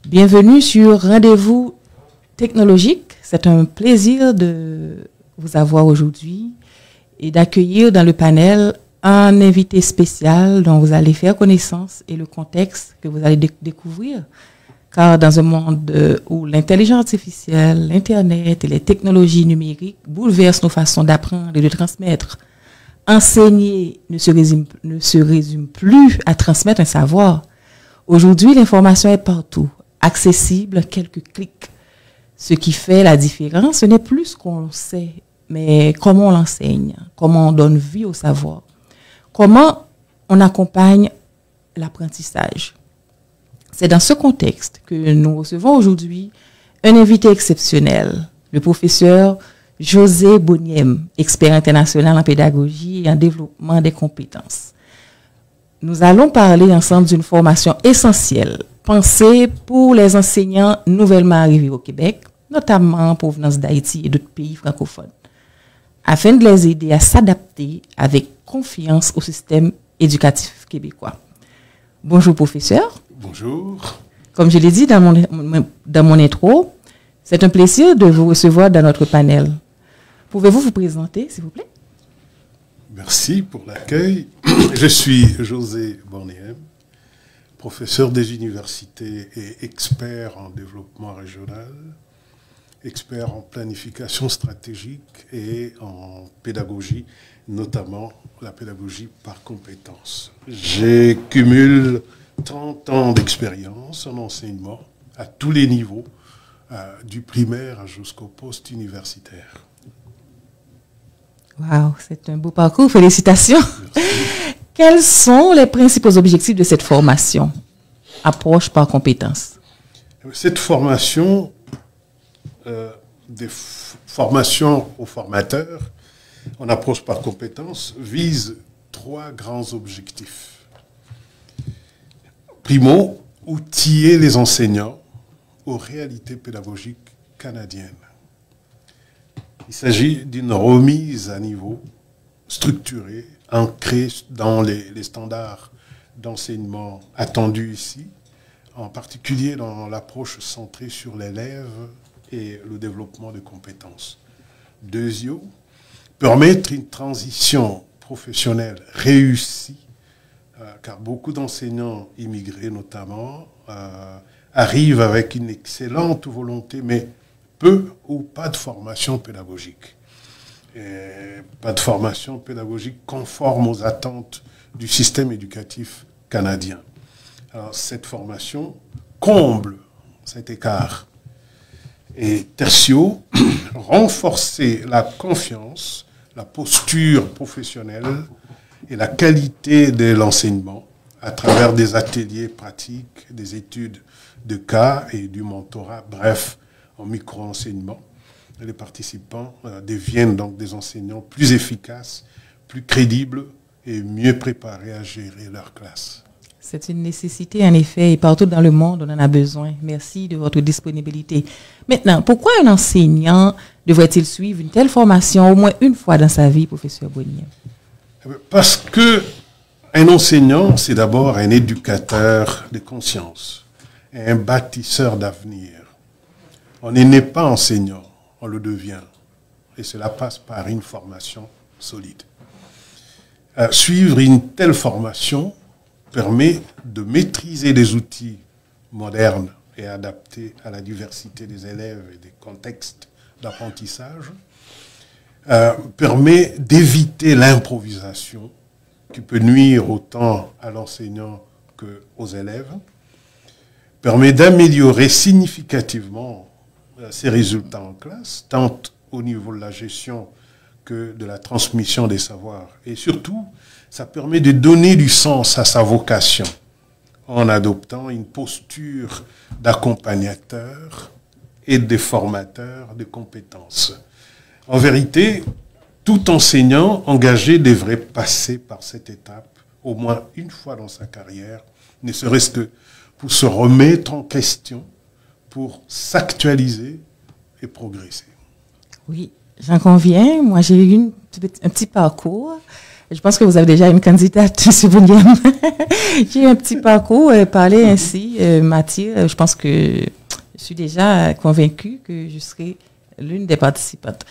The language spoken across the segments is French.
Bienvenue sur Rendez-vous technologique. C'est un plaisir de vous avoir aujourd'hui et d'accueillir dans le panel un invité spécial dont vous allez faire connaissance et le contexte que vous allez découvrir. Car dans un monde où l'intelligence artificielle, l'Internet et les technologies numériques bouleversent nos façons d'apprendre et de transmettre, enseigner ne se résume plus à transmettre un savoir. Aujourd'hui, l'information est partout, accessible à quelques clics. Ce qui fait la différence, ce n'est plus ce qu'on sait, mais comment on l'enseigne, comment on donne vie au savoir, comment on accompagne l'apprentissage. C'est dans ce contexte que nous recevons aujourd'hui un invité exceptionnel, le professeur José Boniem, expert international en pédagogie et en développement des compétences. Nous allons parler ensemble d'une formation essentielle, pensée pour les enseignants nouvellement arrivés au Québec, notamment en provenance d'Haïti et d'autres pays francophones, afin de les aider à s'adapter avec confiance au système éducatif québécois. Bonjour professeur. Bonjour. Comme je l'ai dit dans mon intro, c'est un plaisir de vous recevoir dans notre panel. Pouvez-vous vous présenter, s'il vous plaît? Merci pour l'accueil. Je suis José Boniem, professeur des universités et expert en développement régional, expert en planification stratégique et en pédagogie, notamment la pédagogie par compétences. J'ai cumulé 30 ans d'expérience en enseignement à tous les niveaux, du primaire jusqu'au post-universitaire. Wow, c'est un beau parcours, félicitations. Merci. Quels sont les principaux objectifs de cette formation, approche par compétences? Cette formation, des formations aux formateurs, en approche par compétences, vise 3 grands objectifs. Primo, outiller les enseignants aux réalités pédagogiques canadiennes. Il s'agit d'une remise à niveau structurée, ancrée dans les standards d'enseignement attendus ici, en particulier dans l'approche centrée sur l'élève et le développement de compétences. Deuxièmement, permettre une transition professionnelle réussie, car beaucoup d'enseignants immigrés notamment arrivent avec une excellente volonté, mais peu ou pas de formation pédagogique. Et pas de formation pédagogique conforme aux attentes du système éducatif canadien. Alors, cette formation comble cet écart. Et tertio, renforcer la confiance, la posture professionnelle et la qualité de l'enseignement à travers des ateliers pratiques, des études de cas et du mentorat, bref, en micro-enseignement. Les participants deviennent donc des enseignants plus efficaces, plus crédibles et mieux préparés à gérer leur classe. C'est une nécessité, en effet, et partout dans le monde, on en a besoin. Merci de votre disponibilité. Maintenant, pourquoi un enseignant devrait-il suivre une telle formation au moins une fois dans sa vie, professeur Boniem? Parce qu'un enseignant, c'est d'abord un éducateur de conscience, un bâtisseur d'avenir. On n'est pas enseignant, on le devient. Et cela passe par une formation solide. Suivre une telle formation permet de maîtriser des outils modernes et adaptés à la diversité des élèves et des contextes d'apprentissage, permet d'éviter l'improvisation qui peut nuire autant à l'enseignant qu'aux élèves, permet d'améliorer significativement ses résultats en classe, tant au niveau de la gestion que de la transmission des savoirs. Et surtout, ça permet de donner du sens à sa vocation en adoptant une posture d'accompagnateur et de formateur de compétences. En vérité, tout enseignant engagé devrait passer par cette étape au moins une fois dans sa carrière, ne serait-ce que pour se remettre en question, pour s'actualiser et progresser. Oui, j'en conviens. Moi, j'ai eu un petit parcours. Je pense que vous avez déjà une candidate, M. Bounième. J'ai un petit parcours, parler ainsi, Mathilde. Je pense que je suis déjà convaincue que je serai l'une des participantes.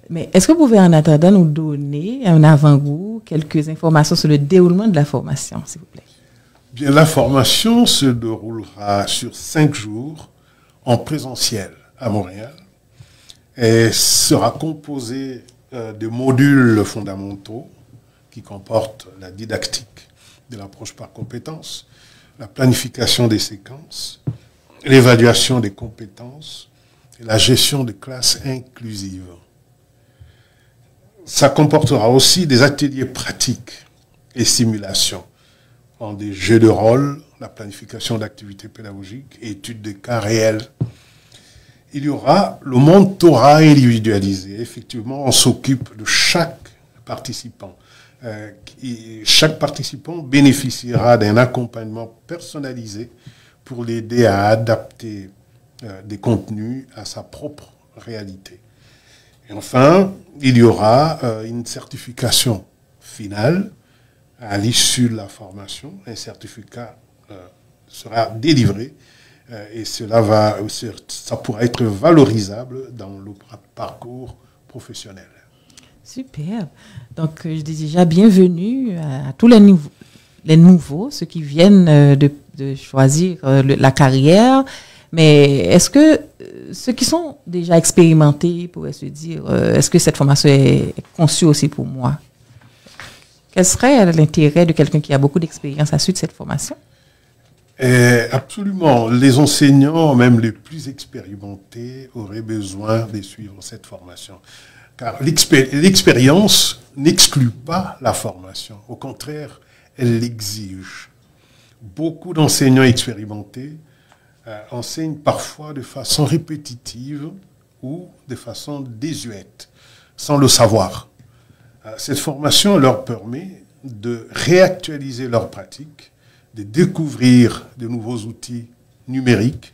Mais est-ce que vous pouvez en attendant nous donner un avant-goût, quelques informations sur le déroulement de la formation, s'il vous plaît? Bien, la formation se déroulera sur 5 jours en présentiel à Montréal et sera composée de modules fondamentaux qui comportent la didactique de l'approche par compétences, la planification des séquences, l'évaluation des compétences et la gestion de classes inclusives. Ça comportera aussi des ateliers pratiques et simulations en des jeux de rôle, la planification d'activités pédagogiques et études de cas réels. Il y aura le mentorat individualisé. Effectivement, on s'occupe de chaque participant. Chaque participant bénéficiera d'un accompagnement personnalisé pour l'aider à adapter des contenus à sa propre réalité. Et enfin, il y aura une certification finale à l'issue de la formation. Un certificat sera délivré et ça pourra être valorisable dans le parcours professionnel. Super. Donc, je dis déjà bienvenue à tous les nouveaux, ceux qui viennent de choisir la carrière. Mais est-ce que ceux qui sont déjà expérimentés pourraient se dire, est-ce que cette formation est conçue aussi pour moi? Quel serait l'intérêt de quelqu'un qui a beaucoup d'expérience à suite de cette formation? Absolument. Les enseignants, même les plus expérimentés, auraient besoin de suivre cette formation. Car l'expérience n'exclut pas la formation. Au contraire, elle l'exige. Beaucoup d'enseignants expérimentés enseignent parfois de façon répétitive ou de façon désuète, sans le savoir. Cette formation leur permet de réactualiser leurs pratiques, de découvrir de nouveaux outils numériques,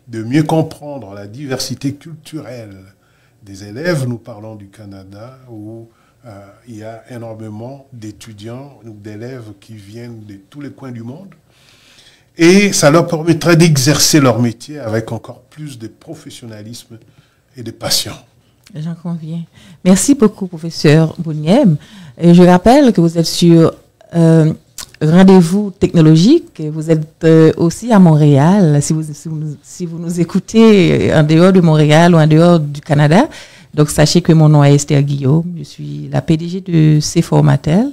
de mieux comprendre la diversité culturelle des élèves. Nous parlons du Canada où il y a énormément d'étudiants ou d'élèves qui viennent de tous les coins du monde. Et ça leur permettra d'exercer leur métier avec encore plus de professionnalisme et de passion. J'en conviens. Merci beaucoup, professeur Bounième. Je rappelle que vous êtes sur Rendez-vous technologique. Vous êtes aussi à Montréal, si vous nous écoutez en dehors de Montréal ou en dehors du Canada. Donc, sachez que mon nom est Esther Guillaume. Je suis la PDG de C-Formatel,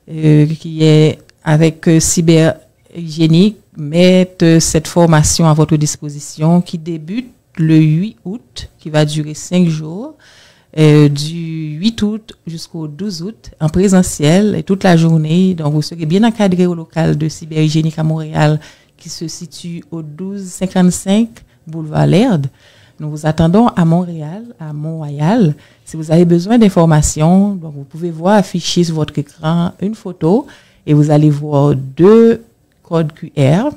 qui est avec Cyberhygiénique, mettre cette formation à votre disposition qui débute le 8 août, qui va durer 5 jours, du 8 août jusqu'au 12 août, en présentiel, et toute la journée. Donc, vous serez bien encadré au local de Cyberhygiénique à Montréal, qui se situe au 1255 boulevard Laird. Nous vous attendons à Montréal, à Mont-Royal. Si vous avez besoin d'informations, donc vous pouvez voir afficher sur votre écran une photo et vous allez voir 2 codes QR.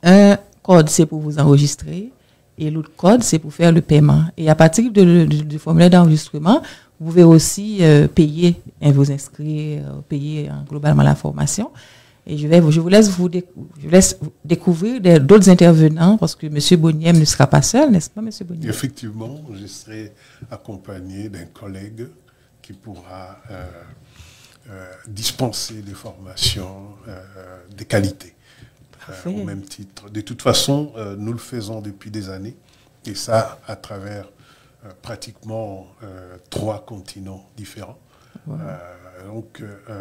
Un code, c'est pour vous enregistrer et l'autre code, c'est pour faire le paiement. Et à partir du formulaire d'enregistrement, vous pouvez aussi payer, vous inscrire, payer globalement la formation. Et je vous laisse découvrir d'autres intervenants parce que M. Bounième ne sera pas seul, n'est-ce pas, M. Bounième? Effectivement, je serai accompagné d'un collègue qui pourra dispenser des formations de qualité. Au même titre. De toute façon, nous le faisons depuis des années, et ça à travers pratiquement 3 continents différents. Wow.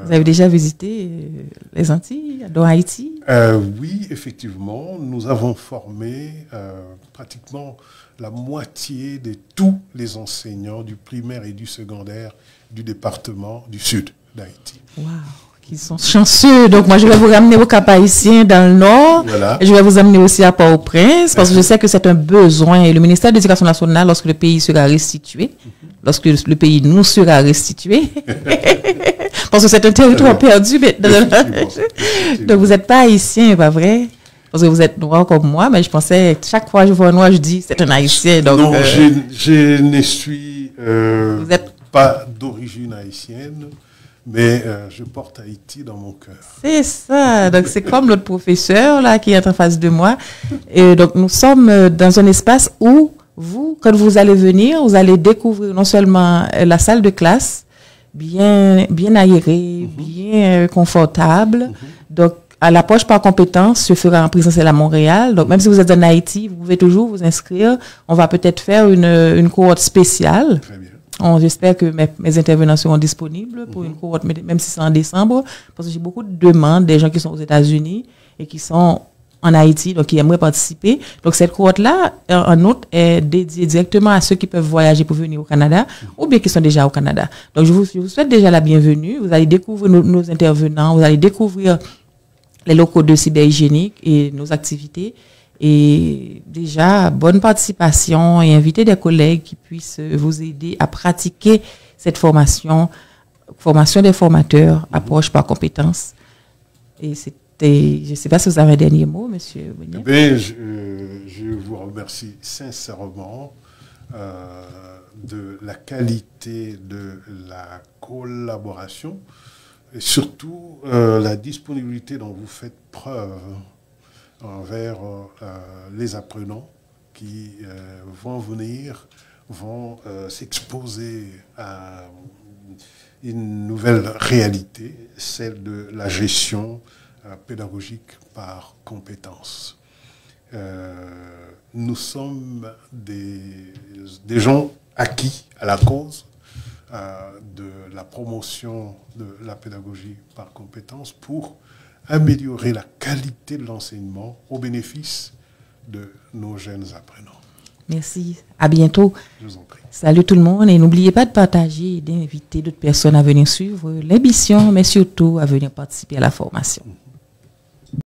Vous avez déjà visité les Antilles, dont Haïti? Oui, effectivement. Nous avons formé pratiquement la moitié de tous les enseignants du primaire et du secondaire du département du sud d'Haïti. Wow. Ils sont chanceux. Donc, moi, je vais vous ramener au Cap-Haïtien dans le Nord. Voilà. Et je vais vous amener aussi à Port-au-Prince parce que je sais que c'est un besoin. Et le ministère de l'Éducation nationale, lorsque le pays sera restitué, lorsque le pays nous sera restitué, parce que c'est un territoire perdu maintenant. Donc, vous n'êtes pas haïtien, pas vrai? Parce que vous êtes noir comme moi, mais je pensais, chaque fois que je vois un noir, je dis, c'est un haïtien. Donc, non, je ne suis pas d'origine haïtienne. mais je porte Haïti dans mon cœur. C'est ça. Donc, c'est comme notre professeur là qui est en face de moi. Et donc, nous sommes dans un espace où vous, quand vous allez venir, vous allez découvrir non seulement la salle de classe, bien aérée, bien confortable. Donc, à l'approche par compétence se fera en présentiel à Montréal. Donc, même si vous êtes en Haïti, vous pouvez toujours vous inscrire. On va peut-être faire une cohorte spéciale. Très bien. J'espère que mes intervenants seront disponibles pour une cohorte, même si c'est en décembre, parce que j'ai beaucoup de demandes des gens qui sont aux États-Unis et qui sont en Haïti, donc qui aimeraient participer. Donc cette cohorte-là, en outre, est dédiée directement à ceux qui peuvent voyager pour venir au Canada ou bien qui sont déjà au Canada. Donc je vous souhaite déjà la bienvenue. Vous allez découvrir nos intervenants, vous allez découvrir les locaux de cyberhygiénique et nos activités. Et déjà, bonne participation et inviter des collègues qui puissent vous aider à pratiquer cette formation des formateurs, approche par compétence. Et c'était, je ne sais pas si vous avez un dernier mot, monsieur Bonnier. Je vous remercie sincèrement de la qualité de la collaboration et surtout la disponibilité dont vous faites preuve envers les apprenants qui vont venir, vont s'exposer à une nouvelle réalité, celle de la gestion pédagogique par compétences. Nous sommes des gens acquis à la cause de la promotion de la pédagogie par compétences pour améliorer la qualité de l'enseignement au bénéfice de nos jeunes apprenants. Merci. À bientôt. Je vous en prie. Salut tout le monde et n'oubliez pas de partager et d'inviter d'autres personnes à venir suivre l'émission, mais surtout à venir participer à la formation.